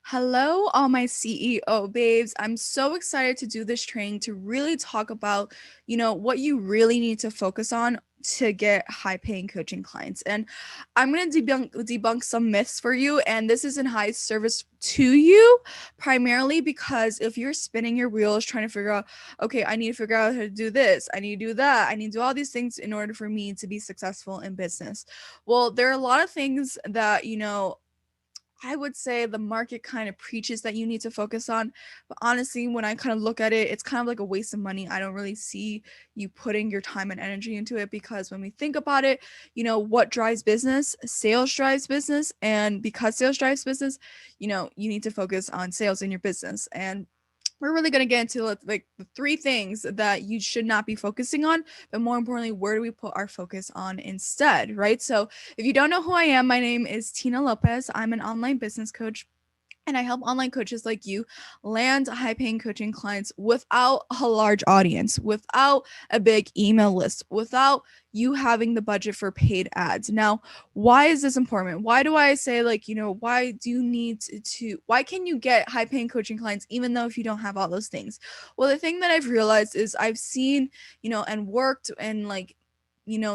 Hello, all my CEO babes. I'm so excited to do this training to really talk about, what you really need to focus on to get high paying coaching clients. And I'm going to debunk some myths for you. And this is in high service to you, primarily because if you're spinning your wheels trying to figure out, okay, I need to figure out how to do this, I need to do that, I need to do all these things in order for me to be successful in business. Well, there are a lot of things that, I would say the market kind of preaches that you need to focus on. But honestly, when I kind of look at it, it's kind of like a waste of money. I don't really see you putting your time and energy into it because when we think about it, what drives business? Sales drives business. And because sales drives business, you need to focus on sales in your business. And we're really going to get into like the three things that you should not be focusing on, but more importantly, where do we put our focus on instead, right? So if you don't know who I am, my name is Tina Lopez. I'm an online business coach, and I help online coaches like you land high paying coaching clients without a large audience, without a big email list, without you having the budget for paid ads. Now, why is this important? Why do I say, why do you need why can you get high paying coaching clients even though if you don't have all those things? Well, the thing that I've realized is I've seen, and worked and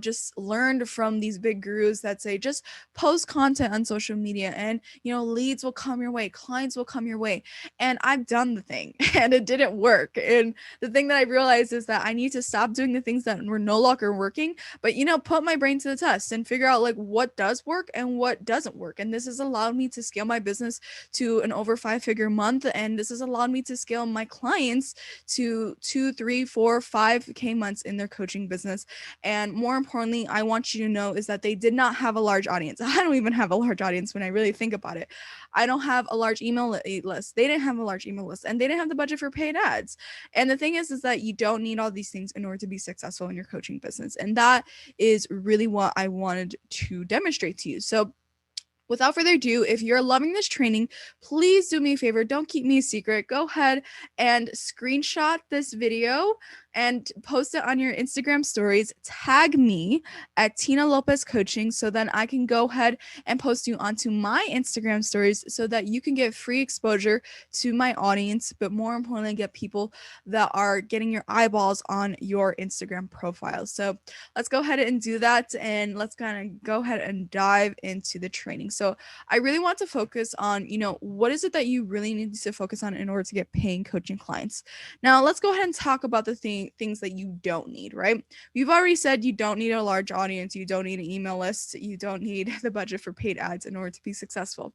just learned from these big gurus that say just post content on social media and leads will come your way, clients will come your way. And I've done the thing and it didn't work. And the thing that I realized is that I need to stop doing the things that were no longer working, but put my brain to the test and figure out like what does work and what doesn't work. And this has allowed me to scale my business to an over 5-figure month, and this has allowed me to scale my clients to 2, 3, 4, 5K months in their coaching business. And more importantly, I want you to know is that they did not have a large audience. I don't even have a large audience when I really think about it. I don't have a large email list. They didn't have a large email list, and they didn't have the budget for paid ads. And the thing is that you don't need all these things in order to be successful in your coaching business. And that is really what I wanted to demonstrate to you. So without further ado, if you're loving this training, please do me a favor. Don't keep me a secret. Go ahead and screenshot this video and post it on your Instagram stories. Tag me at Tina Lopez Coaching so then I can go ahead and post you onto my Instagram stories so that you can get free exposure to my audience, but more importantly, get people that are getting your eyeballs on your Instagram profile. So let's go ahead and do that, and let's kind of go ahead and dive into the training. So I really want to focus on, what is it that you really need to focus on in order to get paying coaching clients. Now, let's go ahead and talk about the things that you don't need, right? We've already said you don't need a large audience, you don't need an email list, you don't need the budget for paid ads in order to be successful.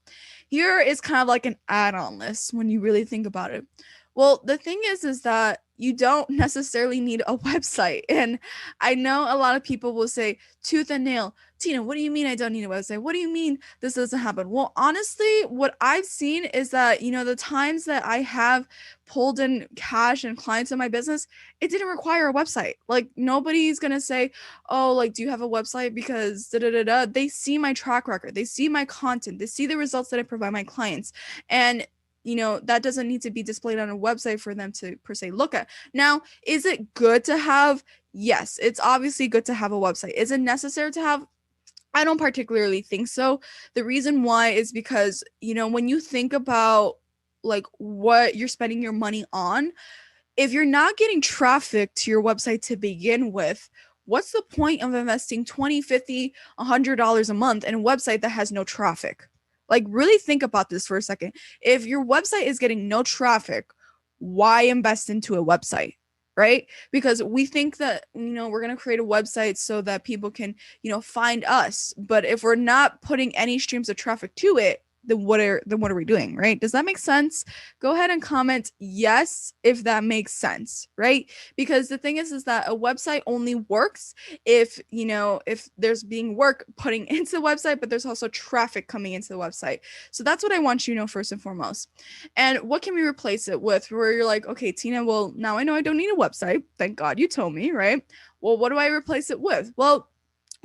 Here is kind of like an add-on list when you really think about it. Well, the thing is that you don't necessarily need a website. And I know a lot of people will say tooth and nail, Tina, what do you mean I don't need a website? What do you mean this doesn't happen? Well, honestly, what I've seen is that, the times that I have pulled in cash and clients in my business, it didn't require a website. Like nobody's going to say, oh, like, do you have a website? Because da da da da. They see my track record. They see my content. They see the results that I provide my clients. And that doesn't need to be displayed on a website for them to per se look at. Now, is it good to have? Yes, it's obviously good to have a website. Is it necessary to have? I don't particularly think so. The reason why is because, when you think about like what you're spending your money on, if you're not getting traffic to your website to begin with, what's the point of investing 20, 50, $100 a month in a website that has no traffic? Like, really think about this for a second. If your website is getting no traffic, why invest into a website? Right? Because we think that, we're going to create a website so that people can, find us. But if we're not putting any streams of traffic to it, then what are we doing, right? Does that make sense? Go ahead and comment yes if that makes sense, right? Because the thing is that a website only works if there's being work putting into the website, but there's also traffic coming into the website. So that's what I want you to know first and foremost. And what can we replace it with? Where you're like, okay, Tina, well, now I know I don't need a website. Thank God you told me, right? Well, what do I replace it with? Well,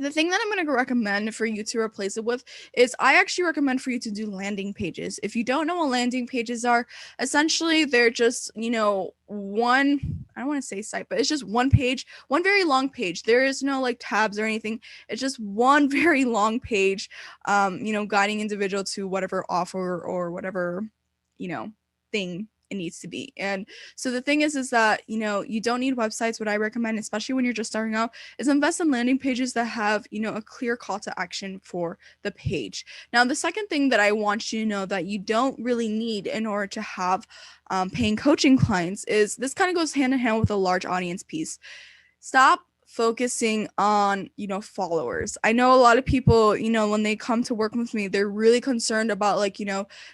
the thing that I'm going to recommend for you to replace it with is I actually recommend for you to do landing pages. If you don't know what landing pages are, essentially they're just, one, I don't want to say site, but it's just one page, one very long page. There is no like tabs or anything. It's just one very long page, guiding individual to whatever offer or whatever thing it needs to be. And so the thing is that, you don't need websites. What I recommend, especially when you're just starting out, is invest in landing pages that have, a clear call to action for the page. Now, the second thing that I want you to know that you don't really need in order to have paying coaching clients is this kind of goes hand in hand with a large audience piece. Stop focusing on, followers. I know a lot of people, when they come to work with me, they're really concerned about like,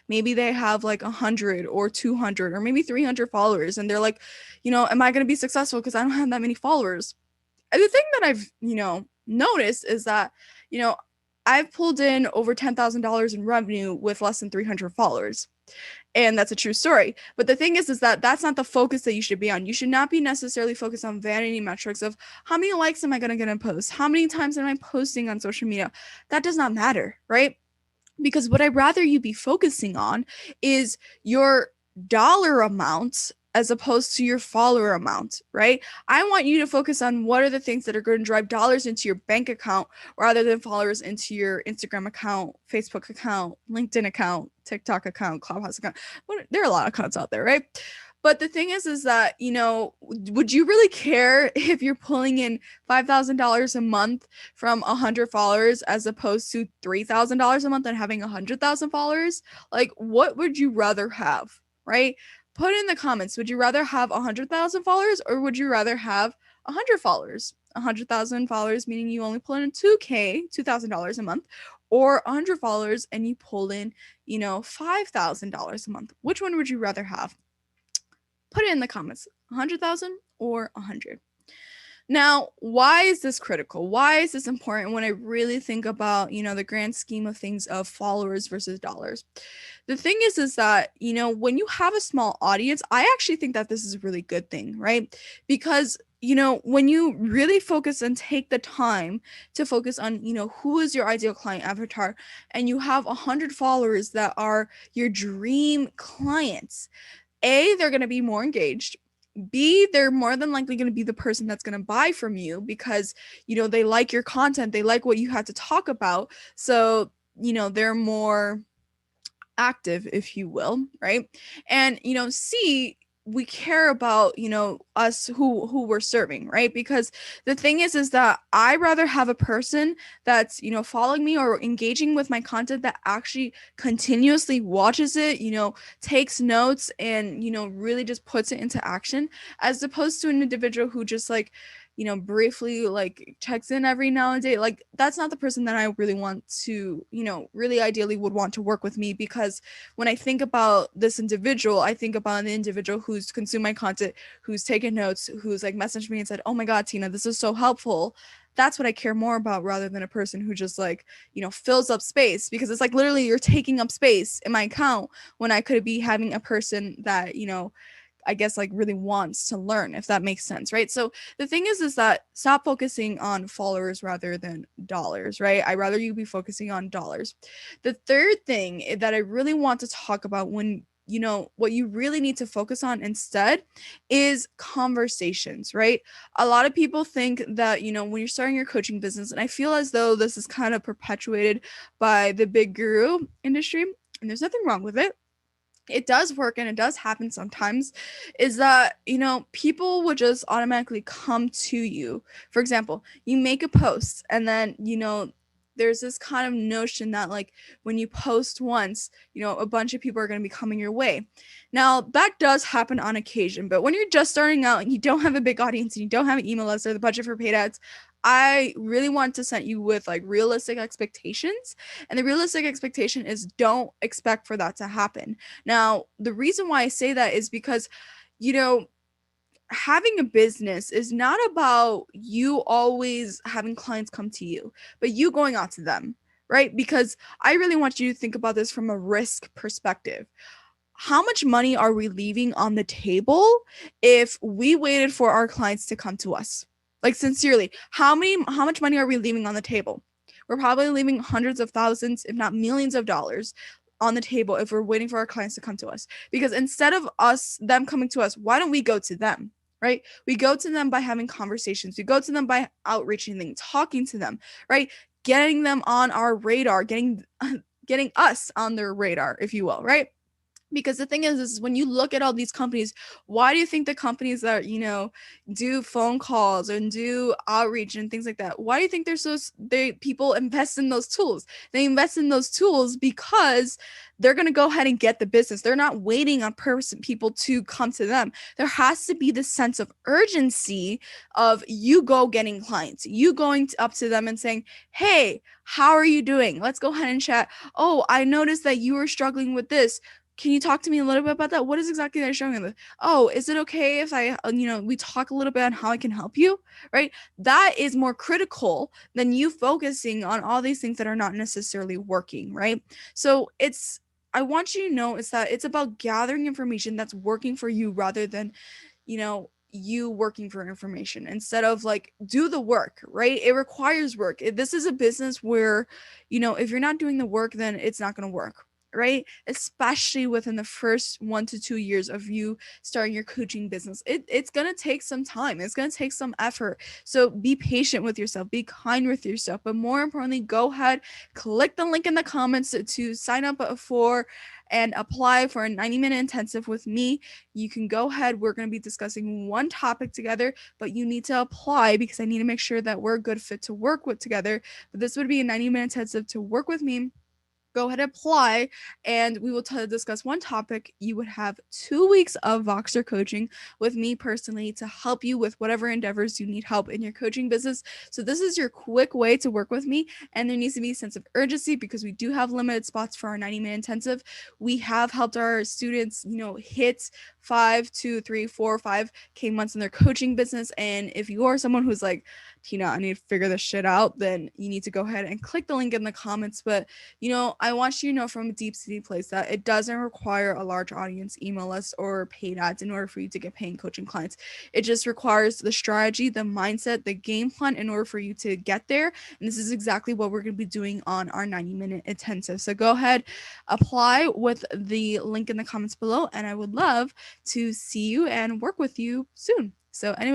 maybe they have like 100 or 200 or maybe 300 followers. And they're like, am I going to be successful because I don't have that many followers? And the thing that I've, noticed is that, I've pulled in over $10,000 in revenue with less than 300 followers. And that's a true story. But the thing is that that's not the focus that you should be on. You should not be necessarily focused on vanity metrics of how many likes am I going to get in a post? How many times am I posting on social media? That does not matter, right? Because what I'd rather you be focusing on is your dollar amount as opposed to your follower amount, right? I want you to focus on what are the things that are going to drive dollars into your bank account rather than followers into your Instagram account, Facebook account, LinkedIn account, TikTok account, Clubhouse account. There are a lot of accounts out there, right? But the thing is that, would you really care if you're pulling in $5,000 a month from 100 followers as opposed to $3,000 a month and having 100,000 followers? Like, what would you rather have, right? Put in the comments, would you rather have 100,000 followers or would you rather have 100 followers? 100,000 followers, meaning you only pull in $2,000 a month, or 100 followers and you pull in, $5,000 a month. Which one would you rather have? Put it in the comments, 100,000 or 100. Now, why is this critical? Why is this important when I really think about, the grand scheme of things of followers versus dollars? The thing is that, when you have a small audience, I actually think that this is a really good thing, right? Because, when you really focus and take the time to focus on, who is your ideal client avatar, and you have 100 followers that are your dream clients, A, they're going to be more engaged. B, they're more than likely going to be the person that's going to buy from you because, they like your content. They like what you had to talk about. So, they're more active, if you will, right? And, C, we care about, us who we're serving, right? Because the thing is that I rather have a person that's, following me or engaging with my content that actually continuously watches it, takes notes and, really just puts it into action, as opposed to an individual who just like, briefly like checks in every now and then. Like, that's not the person that I really want to, really ideally would want to work with me. Because when I think about this individual, I think about an individual who's consumed my content, who's taken notes, who's like messaged me and said, oh my God, Tina, this is so helpful. That's what I care more about rather than a person who just like, fills up space, because it's like literally you're taking up space in my account when I could be having a person that, I guess like really wants to learn, if that makes sense, right? So the thing is that stop focusing on followers rather than dollars, right? I'd rather you be focusing on dollars. The third thing that I really want to talk about when, what you really need to focus on instead is conversations, right? A lot of people think that, when you're starting your coaching business, and I feel as though this is kind of perpetuated by the big guru industry, and there's nothing wrong with it. It does work and it does happen sometimes, is that, people would just automatically come to you. For example, you make a post and then, there's this kind of notion that like when you post once, a bunch of people are going to be coming your way. Now, that does happen on occasion, but when you're just starting out and you don't have a big audience and you don't have an email list or the budget for paid ads, I really want to set you with like realistic expectations. And the realistic expectation is don't expect for that to happen. Now, the reason why I say that is because, having a business is not about you always having clients come to you, but you going out to them, right? Because I really want you to think about this from a risk perspective. How much money are we leaving on the table if we waited for our clients to come to us? Like, sincerely, how much money are we leaving on the table? We're probably leaving hundreds of thousands, if not millions of dollars on the table if we're waiting for our clients to come to us. Because instead of them coming to us, why don't we go to them, right? We go to them by having conversations. We go to them by outreaching them, talking to them, right? Getting them on our radar, getting us on their radar, if you will, right? Because the thing is when you look at all these companies, why do you think the companies that, do phone calls and do outreach and things like that, why do you think they people invest in those tools? They invest in those tools because they're going to go ahead and get the business. They're not waiting on people to come to them. There has to be this sense of urgency of you go getting clients, you going up to them and saying, hey, how are you doing? Let's go ahead and chat. Oh, I noticed that you were struggling with this. Can you talk to me a little bit about that? What is exactly they're showing them? Oh, is it okay if we talk a little bit on how I can help you? Right? That is more critical than you focusing on all these things that are not necessarily working, right? So I want you to know is that it's about gathering information that's working for you rather than, you working for information instead of like do the work, right? It requires work. This is a business where, if you're not doing the work, then it's not going to work, right? Especially within the first 1 to 2 years of you starting your coaching business. It's going to take some time. It's going to take some effort. So be patient with yourself, be kind with yourself, but more importantly, go ahead, click the link in the comments to sign up for and apply for a 90-minute intensive with me. You can go ahead. We're going to be discussing one topic together, but you need to apply because I need to make sure that we're a good fit to work with together. But this would be a 90-minute intensive to work with me. Go ahead and apply, and we will discuss one topic. You would have 2 weeks of Voxer coaching with me personally to help you with whatever endeavors you need help in your coaching business. So this is your quick way to work with me, and there needs to be a sense of urgency because we do have limited spots for our 90-minute intensive. We have helped our students, hit 5 to 3, 4, 5K months in their coaching business. And if you are someone who's like, Tina, I need to figure this shit out, then you need to go ahead and click the link in the comments. But I want you to know from a deep-seated place that it doesn't require a large audience, email list, or paid ads in order for you to get paying coaching clients. It just requires the strategy, the mindset, the game plan in order for you to get there. And this is exactly what we're going to be doing on our 90-minute intensive. So go ahead, apply with the link in the comments below, and I would love to see you and work with you soon. So anyway,